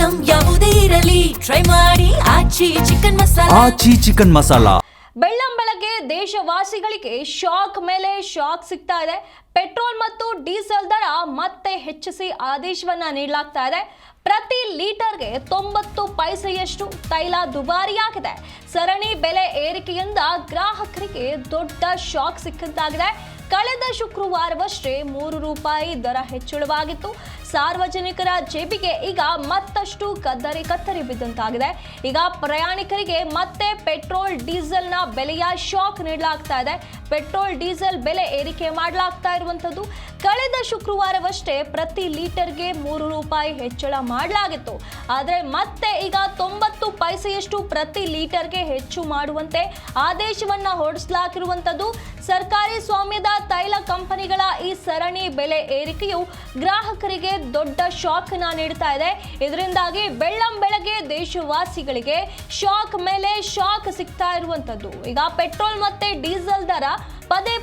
Item ಯಾವುದೇ ಇರಲಿ try ಮಾಡಿ ಆಚಿ ಚಿಕನ್ ಮಸಾಲಾ. ಬೆಳ್ಳಂಬೆಳಗ್ಗೆ ದೇಶವಾಸಿಗಳಿಗೆ ಶಾಕ್ ಮೇಲೆ ಶಾಕ್ ಸಿಗ್ತಾ ಇದೆ. ಪೆಟ್ರೋಲ್ ಮತ್ತು ಡೀಸೆಲ್ ದರ ಮತ್ತೆ ಹೆಚ್ಚಿಸಿ ಆದೇಶವನ್ನ ನೀಡಲಾಗ್ತಾ ಇದೆ. ಪ್ರತಿ ಲೀಟರ್ಗೆ 90 ಪೈಸೆಯಷ್ಟು ತೈಲ ದುಬಾರಿಯಾಗಿದೆ. ಸರಣಿ ಬೆಲೆ ಏರಿಕೆಯಿಂದ ಗ್ರಾಹಕರಿಗೆ ದೊಡ್ಡ ಶಾಕ್ ಸಿಕ್ಕಂತಾಗಿದೆ. ಕಳೆದ ಶುಕ್ರವಾರವಷ್ಟೇ 3 ರೂಪಾಯಿ ದರ ಹೆಚ್ಚಳವಾಗಿತ್ತು. ಸಾರ್ವಜನಿಕರ ಜೇಬಿಗೆ ಈಗ ಮತ್ತಷ್ಟು ಕತ್ತರಿ ಬಿದ್ದಂತಾಗಿದೆ. ಈಗ ಪ್ರಯಾಣಿಕರಿಗೆ ಮತ್ತೆ ಪೆಟ್ರೋಲ್ ಡೀಸೆಲ್ನ ಬೆಲೆಯ ಶಾಕ್ ನೀಡಲಾಗ್ತಾ ಇದೆ. ಪೆಟ್ರೋಲ್ ಡೀಸೆಲ್ ಬೆಲೆ ಏರಿಕೆ ಮಾಡಲಾಗ್ತಾ ಇರುವಂತದ್ದು. ಕಳೆದ ಶುಕ್ರವಾರವಷ್ಟೇ ಪ್ರತಿ ಲೀಟರ್ಗೆ 3 ರೂಪಾಯಿ ಹೆಚ್ಚಳ ಮಾಡಲಾಗಿತ್ತು. ಆದರೆ ಮತ್ತೆ ಈಗ 90 ಪೈಸೆಯಷ್ಟು ಪ್ರತಿ ಲೀಟರ್ಗೆ ಹೆಚ್ಚು ಮಾಡುವಂತೆ ಆದೇಶವನ್ನ ಹೊರಡಿಸಲಾಗಿರುವಂತದ್ದು. ಸರ್ಕಾರಿ ಸ್ವಾಮ್ಯದ ತೈಲ ಕಂಪನಿಗಳ ಈ ಸರಣಿ ಬೆಲೆ ಏರಿಕೆಯು ಗ್ರಾಹಕರಿಗೆ ದೊಡ್ಡ ಶಾಕ್ ಅನ್ನ ನೀಡ್ತಾ ಇದೆ. ಇದರಿಂದಾಗಿ ಬೆಳ್ಳಂಬೆಳಗ್ಗೆ ದೇಶವಾಸಿಗಳಿಗೆ ಶಾಕ್ ಮೇಲೆ ಶಾಕ್ ಸಿಗ್ತಾ ಇರುವಂತದ್ದು. ಈಗ ಪೆಟ್ರೋಲ್ ಮತ್ತೆ ಡೀಸೆಲ್ ದರ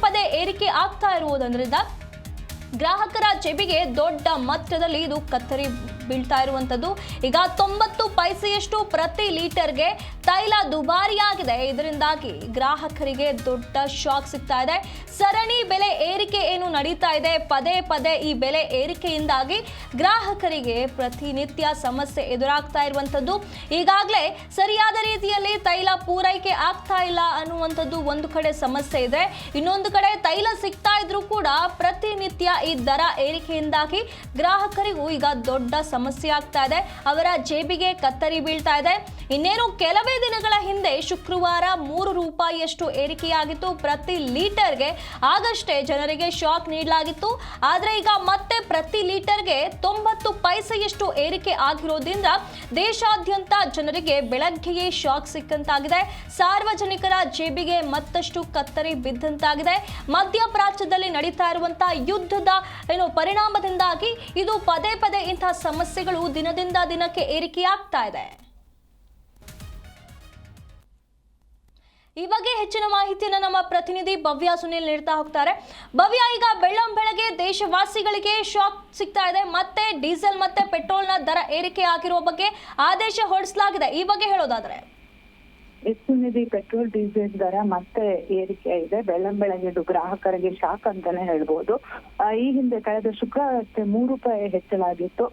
ಪದೇ ಏರಿಕೆ ಆಗ್ತಾ ಇರುವುದರಿಂದ ಗ್ರಾಹಕರ ಜೇಬಿಗೆ ದೊಡ್ಡ ಮೊತ್ತದಲ್ಲಿ ಇದು ಕತ್ತರಿ ಬೀಳ್ತಾ ಇರುವಂತದ್ದು. ಈಗ 90 ಪೈಸೆಯಷ್ಟು ಪ್ರತಿ ಲೀಟರ್ಗೆ ತೈಲ ದುಬಾರಿಯಾಗಿದೆ. ಇದರಿಂದಾಗಿ ಗ್ರಾಹಕರಿಗೆ ದೊಡ್ಡ ಶಾಕ್ ಸಿಗ್ತಾ ಇದೆ. ಸರಣಿ ಬೆಲೆ ಏರಿಕೆ ಏನು ನಡೀತಾ ಇದೆ, ಪದೇ ಈ ಬೆಲೆ ಏರಿಕೆಯಿಂದಾಗಿ ಗ್ರಾಹಕರಿಗೆ ಪ್ರತಿನಿತ್ಯ ಸಮಸ್ಯೆ ಎದುರಾಗ್ತಾ ಇರುವಂತದ್ದು. ಈಗಾಗಲೇ ಸರಿಯಾದ ರೀತಿಯಲ್ಲಿ ತೈಲ ಪೂರೈಕೆ ಆಗ್ತಾ ಇಲ್ಲ ಅನ್ನುವಂಥದ್ದು ಒಂದು ಕಡೆ ಸಮಸ್ಯೆ ಇದೆ. ಇನ್ನೊಂದು ಕಡೆ ತೈಲ ಸಿಗ್ತಾ ಇದ್ರೂ ಕೂಡ ಪ್ರತಿನಿತ್ಯ ಈ ದರ ಏರಿಕೆಯಿಂದಾಗಿ ಗ್ರಾಹಕರಿಗೂ ಈಗ ದೊಡ್ಡ ಸಮಸ್ಯೆ ಆಗ್ತಾ ಇದೆ. ಅವರ ಜೇಬಿಗೆ ಕತ್ತರಿ ಬೀಳ್ತಾ ಇದೆ. ಇನ್ನೇನು ಕೆಲವೇ ದಿನಗಳ ಹಿಂದೆ ಶುಕ್ರವಾರ 3 ರೂಪಾಯಿಯಷ್ಟು ಏರಿಕೆಯಾಗಿತ್ತು ಪ್ರತಿ ಲೀಟರ್ಗೆ. ಆಗಷ್ಟೇ ಜನರಿಗೆ ಶಾಕ್ ನೀಡಲಾಗಿತ್ತು. ಆದರೆ ಈಗ ಮತ್ತೆ ಪ್ರತಿ ಲೀಟರ್ಗೆ 90 ಪೈಸೆಯಷ್ಟು ಏರಿಕೆ ಆಗಿರೋದ್ರಿಂದ ದೇಶಾದ್ಯಂತ ಜನರಿಗೆ ಬೆಳಗ್ಗೆಯೇ ಶಾಕ್ ಸಿಕ್ಕಂತಾಗಿದೆ. ಸಾರ್ವಜನಿಕರ ಜೇಬಿಗೆ ಮತ್ತಷ್ಟು ಕತ್ತರಿ ಬಿದ್ದಂತಾಗಿದೆ. ಮಧ್ಯಪ್ರಾಚ್ಯದಲ್ಲಿ ನಡೀತಾ ಇರುವಂತಹ ಯುದ್ಧದ ಪರಿಣಾಮದಿಂದಾಗಿ ಇದು ಪದೇ ಇಂತಹ ಸಮಸ್ಯೆಗಳು ದಿನದಿಂದ ದಿನಕ್ಕೆ ಏರಿಕೆಯಾಗ್ತಾ ಇದೆ. ಈ ಬಗ್ಗೆ ಹೆಚ್ಚಿನ ಮಾಹಿತಿಯನ್ನು ನಮ್ಮ ಪ್ರತಿನಿಧಿ ಭವ್ಯ ಸುನಿಲ್ ನೀಡ್ತಾ ಹೋಗ್ತಾರೆ. ಭವ್ಯ, ಈಗ ಬೆಳ್ಳಂಬೆಳಗ್ಗೆ ದೇಶವಾಸಿಗಳಿಗೆ ಶಾಕ್ ಸಿಗ್ತಾ ಇದೆ. ಮತ್ತೆ ಡೀಸೆಲ್ ಮತ್ತೆ ಪೆಟ್ರೋಲ್ನ ದರ ಏರಿಕೆ ಆಗಿರುವ ಬಗ್ಗೆ ಆದೇಶ ಹೊರಡಿಸಲಾಗಿದೆ. ಈ ಬಗ್ಗೆ ಹೇಳೋದಾದ್ರೆ ನಿಧಿ, ಪೆಟ್ರೋಲ್ ಡೀಸೆಲ್ ದರ ಮತ್ತೆ ಏರಿಕೆ ಇದೆ. ಬೆಳ್ಳಂಬೆಳಗ್ಗೆ ಗ್ರಾಹಕರಿಗೆ ಶಾಕ್ ಅಂತಾನೆ ಹೇಳ್ಬೋದು. ಈ ಹಿಂದೆ ಕಳೆದ ಶುಕ್ರವಾರಕ್ಕೆ 3 ರೂಪಾಯಿ ಹೆಚ್ಚಳಾಗಿತ್ತು.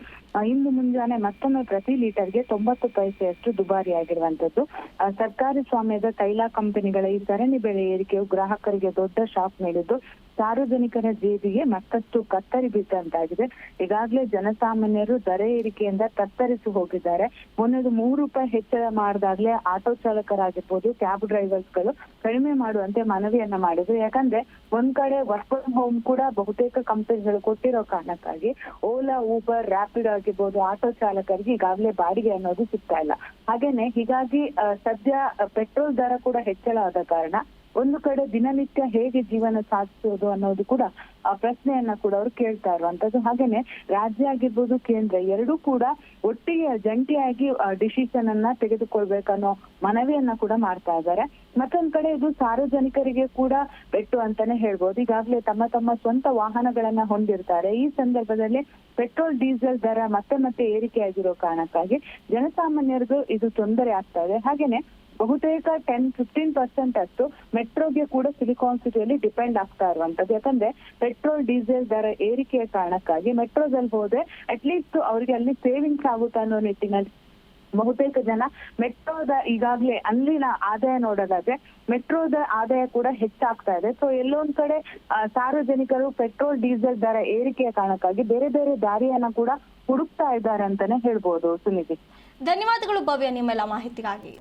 ಇಂದು ಮುಂಜಾನೆ ಮತ್ತೊಮ್ಮೆ ಪ್ರತಿ ಲೀಟರ್ಗೆ 90 ಪೈಸೆಯಷ್ಟು ದುಬಾರಿ ಆಗಿರುವಂತದ್ದು. ಸರ್ಕಾರಿ ಸ್ವಾಮ್ಯದ ತೈಲ ಕಂಪನಿಗಳ ಈ ಸರಣಿ ಬೆಲೆ ಏರಿಕೆಯು ಗ್ರಾಹಕರಿಗೆ ದೊಡ್ಡ ಶಾಕ್ ನೀಡಿದ್ದು ಸಾರ್ವಜನಿಕರ ಜೇಬಿಗೆ ಮತ್ತಷ್ಟು ಕತ್ತರಿ ಬಿದ್ದಂತಾಗಿದೆ. ಈಗಾಗಲೇ ಜನಸಾಮಾನ್ಯರು ದರ ಏರಿಕೆಯಿಂದ ತತ್ತರಿಸಿ ಹೋಗಿದ್ದಾರೆ. ಮೊನ್ನೆದು 3 ರೂಪಾಯಿ ಹೆಚ್ಚಳ ಮಾಡಿದಾಗ್ಲೇ ಆಟೋ ಚಾಲಕರಾಗಿರ್ಬೋದು, ಕ್ಯಾಬ್ ಡ್ರೈವರ್ಸ್ಗಳು ಕಡಿಮೆ ಮಾಡುವಂತೆ ಮನವಿಯನ್ನ ಮಾಡಿದ್ರು. ಯಾಕಂದ್ರೆ ಒಂದ್ ಕಡೆ ವರ್ಕ್ ಫ್ರಮ್ ಹೋಮ್ ಕೂಡ ಬಹುತೇಕ ಕಂಪನಿಗಳು ಕೊಟ್ಟಿರೋ ಕಾರಣಕ್ಕಾಗಿ ಓಲಾ, ಊಬರ್, ರ್ಯಾಪಿಡ್ ಆಗಿರ್ಬೋದು ಆಟೋ ಚಾಲಕರಿಗೆ ಈಗಾಗಲೇ ಬಾಡಿಗೆ ಅನ್ನೋದು ಸಿಗ್ತಾ ಇಲ್ಲ. ಹೀಗಾಗಿ ಸದ್ಯ ಪೆಟ್ರೋಲ್ ದರ ಕೂಡ ಹೆಚ್ಚಳ ಆದ ಕಾರಣ ಒಂದು ಕಡೆ ದಿನನಿತ್ಯ ಹೇಗೆ ಜೀವನ ಸಾಗಿಸೋದು ಅನ್ನೋದು ಕೂಡ ಪ್ರಶ್ನೆಯನ್ನ ಕೂಡ ಅವ್ರು ಕೇಳ್ತಾ ಇರುವಂತದ್ದು. ಹಾಗೇನೆ ರಾಜ್ಯ ಆಗಿರ್ಬೋದು, ಕೇಂದ್ರ ಎರಡೂ ಕೂಡ ಒಟ್ಟಿಗೆ ಜಂಟಿಯಾಗಿ ಡಿಸಿಷನ್ ಅನ್ನ ತೆಗೆದುಕೊಳ್ಬೇಕನ್ನೋ ಮನವಿಯನ್ನ ಕೂಡ ಮಾಡ್ತಾ ಇದ್ದಾರೆ. ಮತ್ತೊಂದ್ ಕಡೆ ಇದು ಸಾರ್ವಜನಿಕರಿಗೆ ಕೂಡ ಪೆಟ್ಟು ಅಂತಾನೆ ಹೇಳ್ಬೋದು. ಈಗಾಗಲೇ ತಮ್ಮ ಸ್ವಂತ ವಾಹನಗಳನ್ನ ಹೊಂದಿರ್ತಾರೆ. ಈ ಸಂದರ್ಭದಲ್ಲಿ ಪೆಟ್ರೋಲ್ ಡೀಸೆಲ್ ದರ ಮತ್ತೆ ಏರಿಕೆ ಆಗಿರೋ ಕಾರಣಕ್ಕಾಗಿ ಜನಸಾಮಾನ್ಯರಿಗೂ ಇದು ತೊಂದರೆ ಆಗ್ತಾ ಇದೆ. ಹಾಗೇನೆ ಬಹುತೇಕ 10-15% ಅಷ್ಟು ಮೆಟ್ರೋಗೆ ಕೂಡ ಸಿಲಿಕಾನ್ ಸಿಟಿಯಲ್ಲಿ ಡಿಪೆಂಡ್ ಆಗ್ತಾ ಇರುವಂತದ್ದು. ಯಾಕಂದ್ರೆ ಪೆಟ್ರೋಲ್ ಡೀಸೆಲ್ ದರ ಏರಿಕೆಯ ಕಾರಣಕ್ಕಾಗಿ ಮೆಟ್ರೋದಲ್ಲಿ ಹೋದ್ರೆ ಅಟ್ಲೀಸ್ಟ್ ಅವರಿಗೆ ಅಲ್ಲಿ ಸೇವಿಂಗ್ಸ್ ಆಗುತ್ತೆ ಅನ್ನೋ ನಿಟ್ಟಿನಲ್ಲಿ ಬಹುತೇಕ ಜನ ಮೆಟ್ರೋದ ಈಗಾಗಲೇ ಅಲ್ಲಿನ ಆದಾಯ ನೋಡೋದಾದ್ರೆ ಮೆಟ್ರೋದ ಆದಾಯ ಕೂಡ ಹೆಚ್ಚಾಗ್ತಾ ಇದೆ. ಸೊ ಎಲ್ಲೊಂದ್ ಕಡೆ ಸಾರ್ವಜನಿಕರು ಪೆಟ್ರೋಲ್ ಡೀಸೆಲ್ ದರ ಏರಿಕೆಯ ಕಾರಣಕ್ಕಾಗಿ ಬೇರೆ ದಾರಿಯನ್ನ ಕೂಡ ಹುಡುಕ್ತಾ ಇದ್ದಾರೆ ಅಂತಾನೆ ಹೇಳ್ಬೋದು. ಸುನಿಧಿ, ಧನ್ಯವಾದಗಳು ಭವ್ಯ ನಿಮ್ಮೆಲ್ಲ ಮಾಹಿತಿಗಾಗಿ.